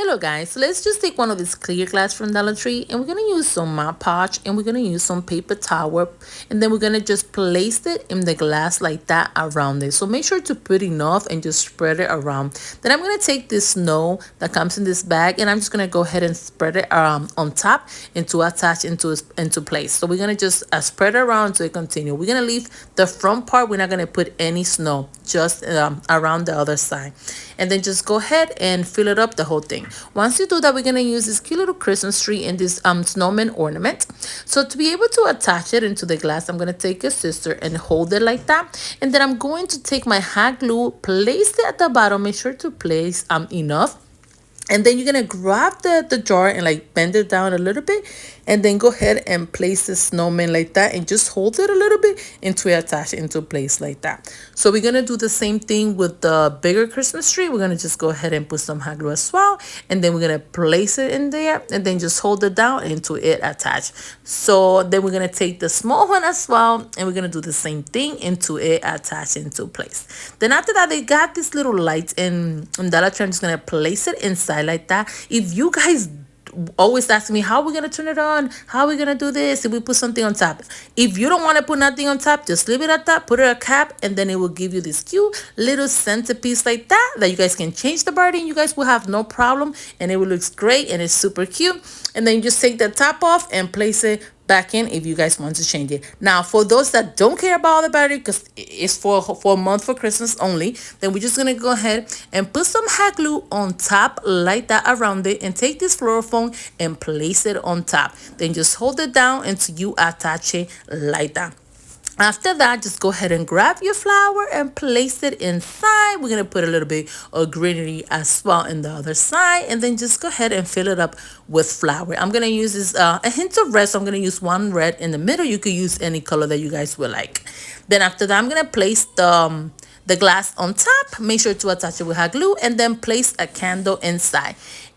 Hello guys, so let's just take one of these clear glass from Dollar Tree and we're going to use some Mod Podge and we're going to use some paper towel and then we're going to just place it in the glass like that around it. So make sure to put enough and just spread it around. Then I'm going to take this snow that comes in this bag and I'm just going to go ahead and spread it on top and to attach into place. So we're going to just spread it around to continue. We're going to leave the front part, we're not going to put any snow, just around the other side. And then just go ahead and fill it up the whole thing. Once you do that, we're going to use this cute little Christmas tree and this snowman ornament. So to be able to attach it into the glass, I'm going to take a scissor and hold it like that. And then I'm going to take my hot glue, place it at the bottom, make sure to place enough. And then you're going to grab the jar and like bend it down a little bit. And then go ahead and place the snowman like that and just hold it a little bit until you attach it into place like that. So we're going to do the same thing with the bigger Christmas tree. We're going to just go ahead and put some hot glue as well. And then we're going to place it in there and then just hold it down until it attached. So then we're going to take the small one as well and we're going to do the same thing until it attached into place. Then after that, they got this little light in Dollar Tree. I'm just going to place it inside like that. If you guys always ask me how we're gonna turn it on, how we're gonna do this, if we put something on top, if you don't want to put nothing on top, just leave it at that, put it a cap, and then it will give you this cute little centerpiece like that you guys can change the body and you guys will have no problem and it will look great and it's super cute. And then you just take the top off and place it back in if you guys want to change it. Now for those that don't care about the battery because it's for a month for Christmas only, then we're just gonna go ahead and put some hot glue on top like that around it and take this fluorofoam and place it on top. Then just hold it down until you attach it like that. After that, just go ahead and grab your flower and place it inside. We're going to put a little bit of greenery as well in the other side. And then just go ahead and fill it up with flower. I'm going to use this a hint of red. So I'm going to use one red in the middle. You could use any color that you guys would like. Then after that, I'm going to place the glass on top. Make sure to attach it with hot glue. And then place a candle inside.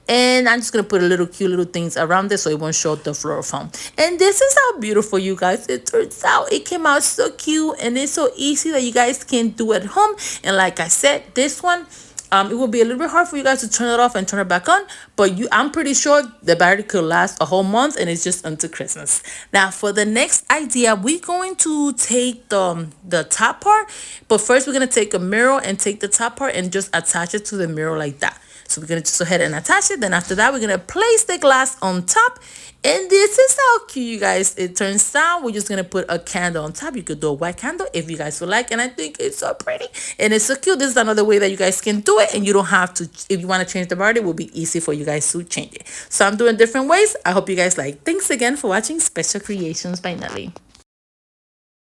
And I'm just going to put a little cute little things around this so it won't show the fluorofoam. And this is how beautiful, you guys, it turns out. It came out so cute and it's so easy that you guys can do at home. And like I said, this one, it will be a little bit hard for you guys to turn it off and turn it back on. But I'm pretty sure the battery could last a whole month and it's just until Christmas. Now for the next idea, we're going to take the top part. But first we're going to take a mirror and take the top part and just attach it to the mirror like that. So we're going to just go ahead and attach it. Then after that, we're going to place the glass on top. And this is how cute, you guys, it turns out. We're just going to put a candle on top. You could do a white candle if you guys would like. And I think it's so pretty. And it's so cute. This is another way that you guys can do it. And you don't have to, if you want to change the body, it will be easy for you guys to change it. So I'm doing different ways. I hope you guys like. Thanks again for watching Special Creations by Nelly.